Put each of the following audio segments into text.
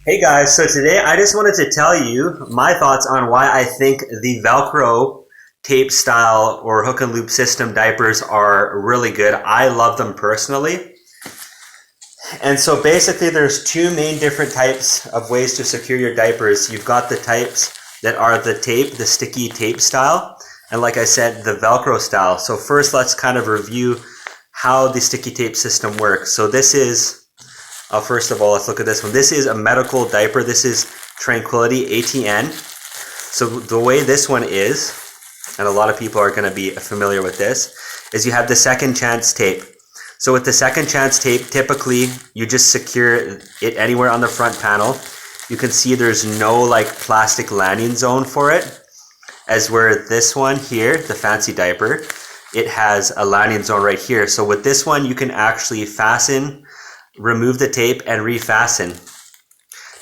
Hey guys, so today I just wanted to tell you my thoughts on why I think the Velcro tape style or hook and loop system diapers are really good. I love them personally. And so basically there's two main different types of ways to secure your diapers. You've got the types that are the tape, the sticky tape style, and like I said, the Velcro style. So first let's kind of review how the sticky tape system works. So this is first of all, let's look at this one. This is a medical diaper. This is Tranquility ATN. So the way this one is, and a lot of people are going to be familiar with this, is you have the second chance tape. So with the second chance tape, typically you just secure it anywhere on the front panel. You can see there's no like plastic landing zone for it, as where this one here, the fancy diaper, it has a landing zone right here. So with this one, you can actually fasten, remove the tape and refasten.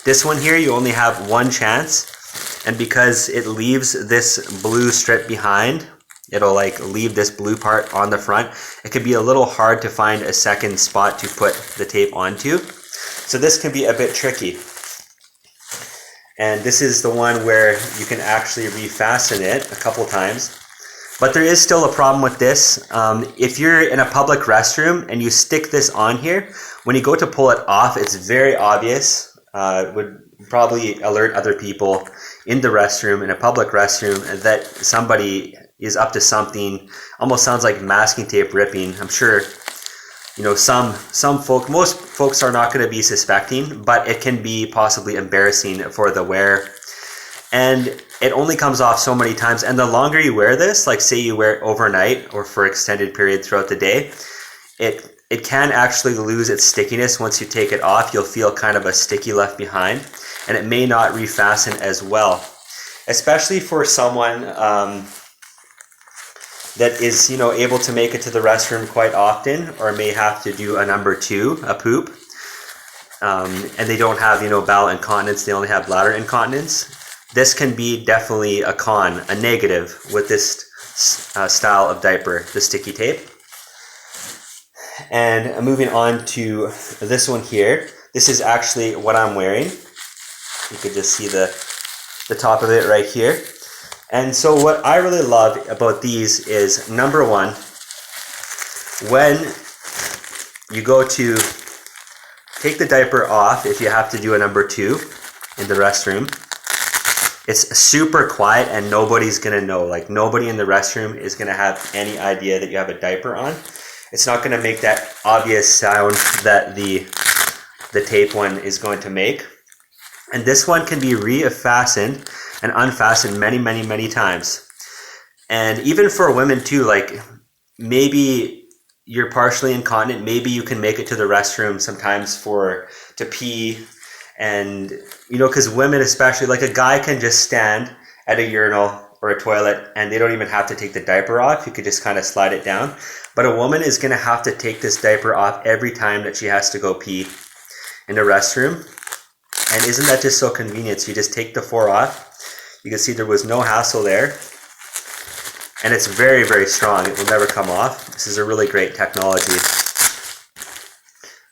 This one here, you only have one chance, and because it leaves this blue strip behind, it'll like leave this blue part on the front. It can be a little hard to find a second spot to put the tape onto. So this can be a bit tricky. And this is the one where you can actually refasten it a couple times. But there is still a problem with this. If you're in a public restroom and you stick this on here, when you go to pull it off, it's very obvious. It would probably alert other people in the restroom, in a public restroom, that somebody is up to something. Almost sounds like masking tape ripping. I'm sure, you know, most folks are not going to be suspecting, but it can be possibly embarrassing for the wearer. And it only comes off so many times. And the longer you wear this, like say you wear it overnight or for extended period throughout the day, it can actually lose its stickiness. Once you take it off, you'll feel kind of a sticky left behind, and it may not refasten as well, especially for someone that is, you know, able to make it to the restroom quite often, or may have to do a number two, a poop, and they don't have, you know, bowel incontinence, they only have bladder incontinence. This can be definitely a con, a negative with this style of diaper, the sticky tape. And moving on to this one here. This is actually what I'm wearing. You could just see the top of it right here. And so what I really love about these is, number one, when you go to take the diaper off, if you have to do a number two in the restroom, it's super quiet and nobody's gonna know. Like nobody in the restroom is gonna have any idea that you have a diaper on. It's not gonna make that obvious sound that the tape one is going to make. And this one can be refastened and unfastened many, many, many times. And even for women too, like maybe you're partially incontinent, maybe you can make it to the restroom sometimes to pee. And, you know, because women especially, like a guy can just stand at a urinal or a toilet and they don't even have to take the diaper off. You could just kind of slide it down. But a woman is going to have to take this diaper off every time that she has to go pee in the restroom. And isn't that just so convenient? So you just take the four off. You can see there was no hassle there. And it's very, very strong. It will never come off. This is a really great technology.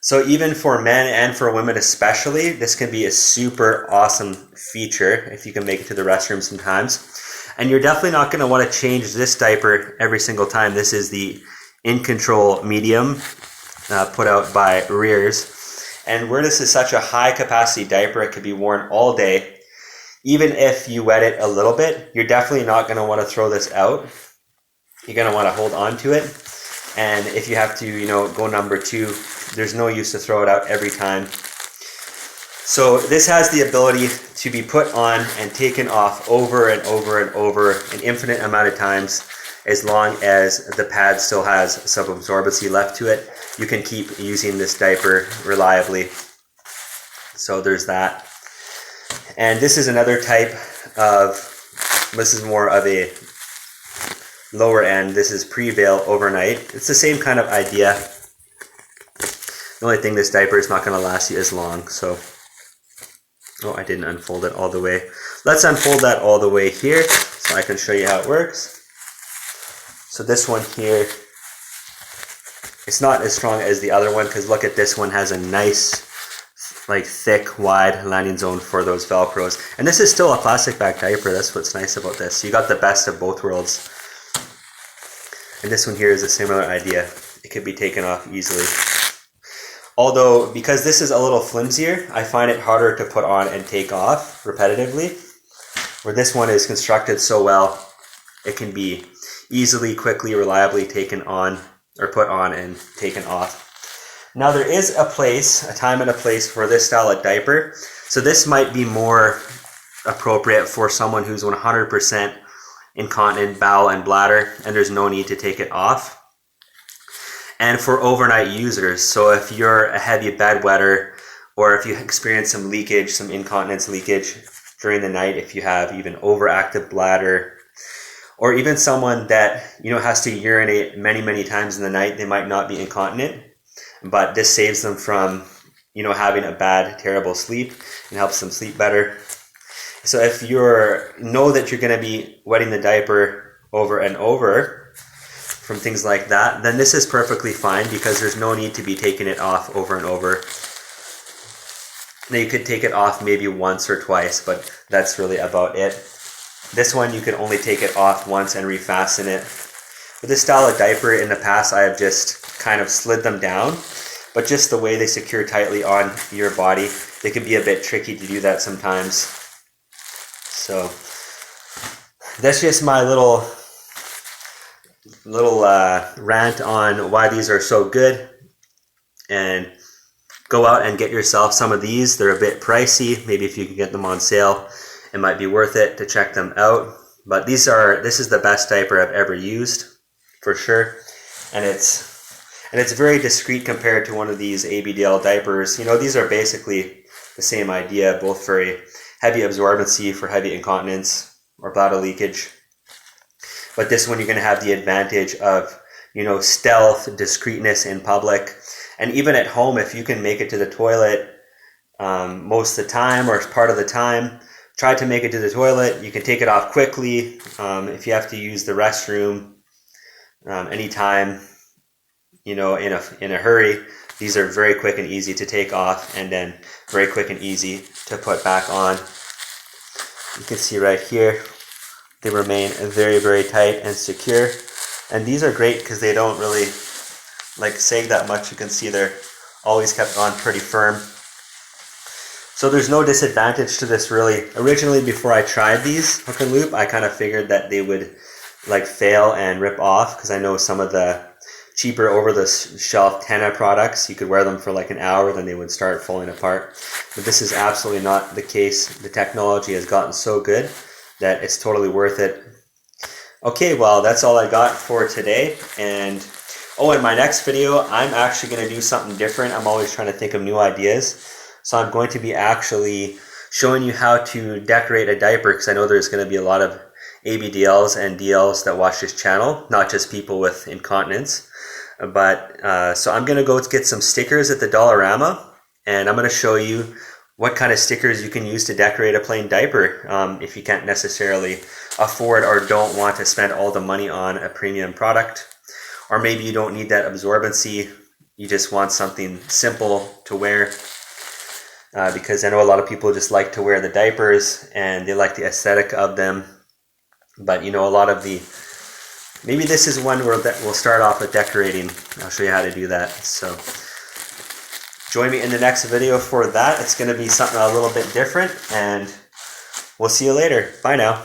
So even for men and for women especially, this can be a super awesome feature if you can make it to the restroom sometimes. And you're definitely not going to want to change this diaper every single time. This is the In Control Medium put out by Rears. And where this is such a high capacity diaper, it could be worn all day. Even if you wet it a little bit, you're definitely not going to want to throw this out. You're going to want to hold on to it. And if you have to, you know, go number two, there's no use to throw it out every time. So this has the ability to be put on and taken off over and over and over an infinite amount of times. As long as the pad still has some absorbency left to it, you can keep using this diaper reliably. So there's that. And this is another type of, this is more of a lower end. This is Prevail Overnight. It's the same kind of idea. The only thing, this diaper is not going to last you as long. So, oh, I didn't unfold it all the way. Let's unfold that all the way here so I can show you how it works. So this one here, it's not as strong as the other one, because look at this one, has a nice like thick, wide landing zone for those Velcros. And this is still a plastic back diaper. That's what's nice about this. You got the best of both worlds. And this one here is a similar idea. It could be taken off easily. Although, because this is a little flimsier, I find it harder to put on and take off repetitively. Where this one is constructed so well, it can be easily, quickly, reliably taken on or put on and taken off. Now there is a time and a place for this style of diaper. So this might be more appropriate for someone who's 100% incontinent bowel and bladder, and there's no need to take it off. And for overnight users, so if you're a heavy bedwetter, or if you experience some leakage, some incontinence leakage during the night, if you have even overactive bladder, or even someone that has to urinate many times in the night, they might not be incontinent, but this saves them from having a bad, terrible sleep and helps them sleep better. So if you know that you're going to be wetting the diaper over and over from things like that, then this is perfectly fine because there's no need to be taking it off over and over. Now you could take it off maybe once or twice, but that's really about it. This one you can only take it off once and refasten it. With this style of diaper in the past, I have just kind of slid them down, but just the way they secure tightly on your body, they can be a bit tricky to do that sometimes. So that's just my little rant on why these are so good. And go out and get yourself some of these. They're a bit pricey. Maybe if you can get them on sale, it might be worth it to check them out. But this is the best diaper I've ever used, for sure. And it's very discreet compared to one of these ABDL diapers. These are basically the same idea, both for a heavy absorbency for heavy incontinence or bladder leakage. But this one, you're going to have the advantage of, stealth, discreetness in public. And even at home, if you can make it to the toilet most of the time or part of the time, try to make it to the toilet. You can take it off quickly. If you have to use the restroom anytime, in a hurry, these are very quick and easy to take off, and then very quick and easy to put back on. You can see right here, they remain very, very tight and secure. And these are great because they don't really sag that much. You can see they're always kept on pretty firm. So there's no disadvantage to this really. Originally, before I tried these hook and loop, I kind of figured that they would fail and rip off, because I know some of the cheaper over-the-shelf Tena products, you could wear them for an hour, then they would start falling apart. But this is absolutely not the case. The technology has gotten so good that it's totally worth it. Okay, well, that's all I got for today. And in my next video, I'm actually going to do something different. I'm always trying to think of new ideas. So I'm going to be actually showing you how to decorate a diaper, because I know there's going to be a lot of ABDLs and DLs that watch this channel, not just people with incontinence. But so I'm going to go get some stickers at the Dollarama, and I'm going to show you what kind of stickers you can use to decorate a plain diaper if you can't necessarily afford or don't want to spend all the money on a premium product. Or maybe you don't need that absorbency, you just want something simple to wear. Because I know a lot of people just like to wear the diapers and they like the aesthetic of them. But a lot of maybe this is one where we'll start off with decorating. I'll show you how to do that. So join me in the next video for that. It's going to be something a little bit different, and we'll see you later. Bye now.